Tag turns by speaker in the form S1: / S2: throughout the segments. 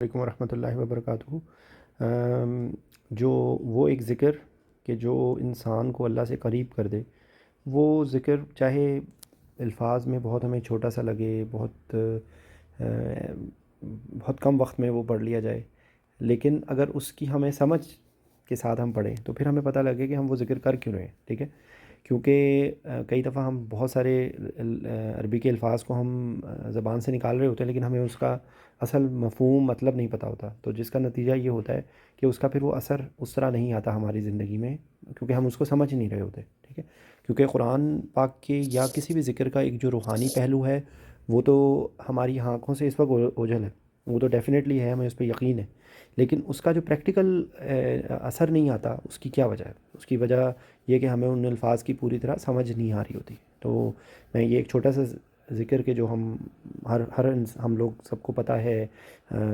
S1: علیکم ورحمۃ اللہ وبرکاتہ۔ جو وہ ایک ذکر کہ جو انسان کو اللہ سے قریب کر دے، وہ ذکر چاہے الفاظ میں بہت ہمیں چھوٹا سا لگے، بہت کم وقت میں وہ پڑھ لیا جائے، لیکن اگر اس کی ہمیں سمجھ کے ساتھ ہم پڑھیں تو پھر ہمیں پتہ لگے کہ ہم وہ ذکر کر کیوں رہے ہیں، ٹھیک ہے؟ کیونکہ کئی دفعہ ہم بہت سارے عربی کے الفاظ کو ہم زبان سے نکال رہے ہوتے ہیں، لیکن ہمیں اس کا اصل مفہوم مطلب نہیں پتہ ہوتا، تو جس کا نتیجہ یہ ہوتا ہے کہ اس کا پھر وہ اثر اس طرح نہیں آتا ہماری زندگی میں، کیونکہ ہم اس کو سمجھ نہیں رہے ہوتے، ٹھیک ہے؟ کیونکہ قرآن پاک کے یا کسی بھی ذکر کا ایک جو روحانی پہلو ہے، وہ تو ہماری آنکھوں سے اس وقت اوجھل ہے، وہ تو ڈیفینیٹلی ہے، ہمیں اس پہ یقین ہے، لیکن اس کا جو پریکٹیکل اثر نہیں آتا، اس کی کیا وجہ ہے؟ اس کی وجہ یہ کہ ہمیں ان الفاظ کی پوری طرح سمجھ نہیں آ رہی ہوتی۔ تو میں یہ ایک چھوٹا سا ذکر کہ جو ہم لوگ سب کو پتہ ہے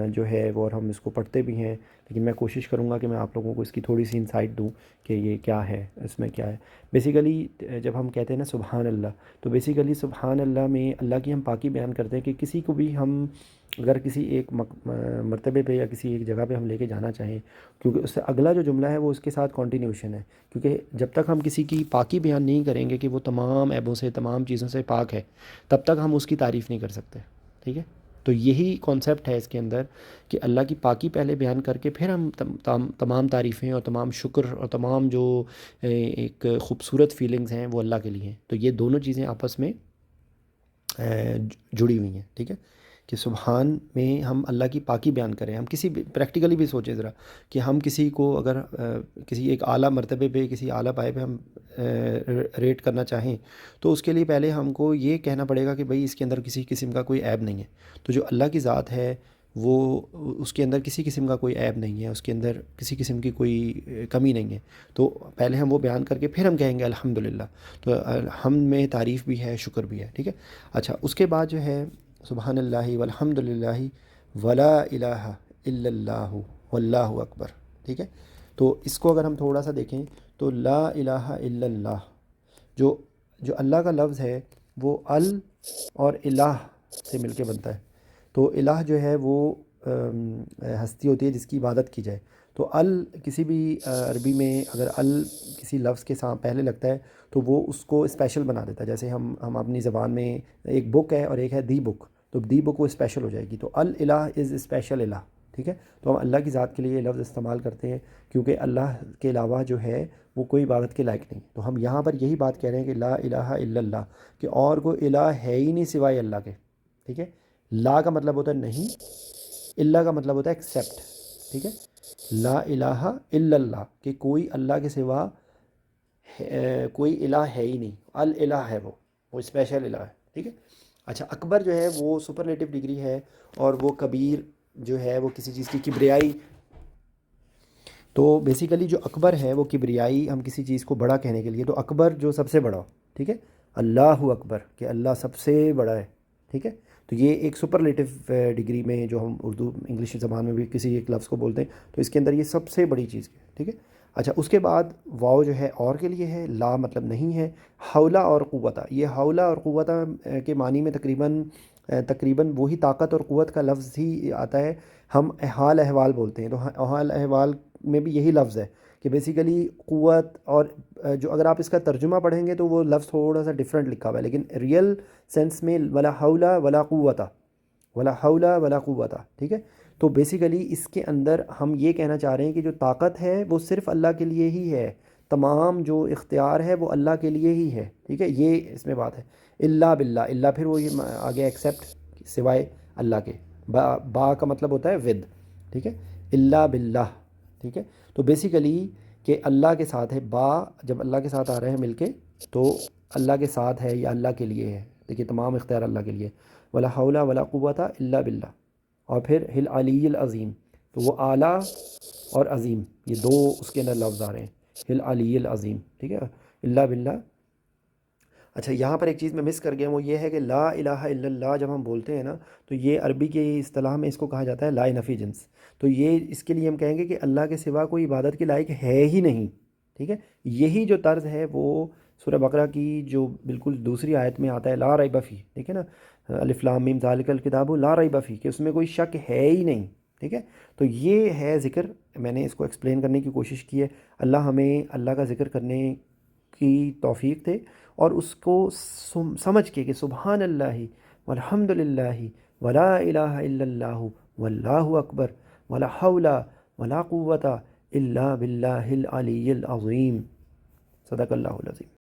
S1: جو ہے وہ، اور ہم اس کو پڑھتے بھی ہیں، لیکن میں کوشش کروں گا کہ میں آپ لوگوں کو اس کی تھوڑی سی انسائٹ دوں کہ یہ کیا ہے، اس میں کیا ہے۔ بیسیکلی جب ہم کہتے ہیں نا سبحان اللہ، تو بیسیکلی سبحان اللہ میں اللہ کی ہم پاکی بیان کرتے ہیں کہ کسی کو بھی ہم اگر کسی ایک مرتبے پہ یا کسی ایک جگہ پہ ہم لے کے جانا چاہیں، کیونکہ اس سے اگلا جو جملہ ہے وہ اس کے ساتھ کنٹینیوشن ہے، کیونکہ جب تک ہم کسی کی پاکی بیان نہیں کریں گے کہ وہ تمام عیبوں سے، تمام چیزوں سے پاک ہے، تب تک ہم اس کی تعریف نہیں کر سکتے، ٹھیک ہے؟ تو یہی کانسیپٹ ہے اس کے اندر کہ اللہ کی پاکی پہلے بیان کر کے پھر ہم تمام تعریفیں اور تمام شکر اور تمام جو ایک خوبصورت فیلنگز ہیں وہ اللہ کے لیے ہیں۔ تو یہ دونوں چیزیں آپس میں جڑی ہوئی ہیں، ٹھیک ہے؟ کہ سبحان میں ہم اللہ کی پاکی بیان کریں، ہم کسی بھی پریکٹیکلی بھی سوچیں ذرا کہ ہم کسی کو اگر کسی ایک اعلیٰ مرتبے پہ، کسی اعلیٰ پائے پہ ہم ریٹ کرنا چاہیں، تو اس کے لیے پہلے ہم کو یہ کہنا پڑے گا کہ بھئی اس کے اندر کسی قسم کا کوئی عیب نہیں ہے۔ تو جو اللہ کی ذات ہے وہ، اس کے اندر کسی قسم کا کوئی عیب نہیں ہے، اس کے اندر کسی قسم کی کوئی کمی نہیں ہے، تو پہلے ہم وہ بیان کر کے پھر ہم کہیں گے الحمدللہ۔ تو ہم میں تعریف بھی ہے، شکر بھی ہے، ٹھیک ہے؟ اچھا، اس کے بعد جو ہے سبحان اللہ والحمد للہ ولا الہ الا اللہ واللہ اکبر، ٹھیک ہے؟ تو اس کو اگر ہم تھوڑا سا دیکھیں تو لا الہ الا اللہ، جو جو اللہ کا لفظ ہے وہ ال اور الہ سے مل کے بنتا ہے۔ تو الہ جو ہے وہ ہستی ہوتی ہے جس کی عبادت کی جائے، تو ال کسی بھی عربی میں اگر ال کسی لفظ کے ساتھ پہلے لگتا ہے تو وہ اس کو اسپیشل بنا دیتا ہے، جیسے ہم اپنی زبان میں ایک بک ہے اور ایک ہے دی بک، تو دی بک وہ اسپیشل ہو جائے گی، تو الہ از اسپیشل الہ، ٹھیک ہے؟ تو ہم اللہ کی ذات کے لیے یہ لفظ استعمال کرتے ہیں، کیونکہ اللہ کے علاوہ جو ہے وہ کوئی عبادت کے لائق نہیں۔ تو ہم یہاں پر یہی بات کہہ رہے ہیں کہ لا الہ الا اللہ، کہ اور کوئی الہ ہے ہی نہیں سوائے اللہ کے، ٹھیک ہے؟ لا کا مطلب ہوتا ہے نہیں، اللہ کا مطلب ہوتا ہے ایکسیپٹ، ٹھیک ہے؟ لا الہ الا اللہ، کہ کوئی اللہ کے سوا کوئی الہ ہے ہی نہیں، الہ ہے وہ اسپیشل الہ ہے، ٹھیک ہے؟ اچھا، اکبر جو ہے وہ سپرلیٹو ڈگری ہے، اور وہ کبیر جو ہے وہ کسی چیز کی کبریائی، تو بیسیکلی جو اکبر ہے وہ کبریائی، ہم کسی چیز کو بڑا کہنے کے لیے، تو اکبر جو سب سے بڑا ہو، ٹھیک ہے؟ اللہ اکبر، کہ اللہ سب سے بڑا ہے، ٹھیک ہے؟ تو یہ ایک سپرلیٹو ڈگری میں جو ہم اردو انگلش زبان میں بھی کسی ایک لفظ کو بولتے ہیں، تو اس کے اندر یہ سب سے بڑی چیز ہے، ٹھیک ہے؟ اچھا، اس کے بعد واو جو ہے اور کے لیے ہے، لا مطلب نہیں ہے۔ حولہ اور قوتہ، یہ حولہ اور قوتہ کے معنی میں تقریباً وہی طاقت اور قوت کا لفظ ہی آتا ہے، ہم حال احوال بولتے ہیں، تو حال احوال میں بھی یہی لفظ ہے کہ بیسیکلی قوت، اور جو اگر آپ اس کا ترجمہ پڑھیں گے تو وہ لفظ تھوڑا سا ڈیفرنٹ لکھا ہوا ہے، لیکن ریئل سینس میں ولا حول ولا قوت، ولا حول ولا قوت، ٹھیک ہے؟ تو بیسیکلی اس کے اندر ہم یہ کہنا چاہ رہے ہیں کہ جو طاقت ہے وہ صرف اللہ کے لیے ہی ہے، تمام جو اختیار ہے وہ اللہ کے لیے ہی ہے، ٹھیک ہے؟ یہ اس میں بات ہے۔ اللہ باللہ، اللہ پھر وہ یہ آگے ایکسیپٹ، سوائے اللہ کے، با کا مطلب ہوتا ہے ود، ٹھیک ہے؟ اللہ باللہ، ٹھیک ہے؟ تو بیسیکلی کہ اللہ کے ساتھ ہے، با جب اللہ کے ساتھ آ رہے ہیں مل کے، تو اللہ کے ساتھ ہے یا اللہ کے لیے ہے، دیکھیے تمام اختیار اللہ کے لیے، ولا حول ولا قوت الا باللہ، اور پھر ہل علی العظیم، تو وہ اعلیٰ اور عظیم، یہ دو اس کے اندر لفظ آ رہے ہیں، ہل علی العظیم، ٹھیک ہے؟ اللہ باللہ۔ اچھا، یہاں پر ایک چیز میں مس کر گیا، وہ یہ ہے کہ لا الہ الا اللہ جب ہم بولتے ہیں نا، تو یہ عربی کی اصطلاح میں اس کو کہا جاتا ہے لا نفی جنس، تو یہ اس کے لیے ہم کہیں گے کہ اللہ کے سوا کوئی عبادت کے لائق ہے ہی نہیں، ٹھیک ہے؟ یہی جو طرز ہے وہ سورہ بقرہ کی جو بالکل دوسری آیت میں آتا ہے لا ریب فیہ، ٹھیک ہے نا؟ الف لام میم ذالک الکتاب لا ریب فیہ، کہ اس میں کوئی شک ہے ہی نہیں، ٹھیک ہے. تو یہ ہے ذکر. میں نے اس کو ایکسپلین کرنے کی کوشش کی ہے. اللہ ہمیں اللہ کا ذکر کرنے کی توفیق دے، اور اس کو سمجھ کے کہ سبحان اللہ والحمد للہ ولا الہ الا اللہ واللہ اکبر ولا حول ولا قوت الا باللہ العلی العظیم. صدق اللہ العظیم.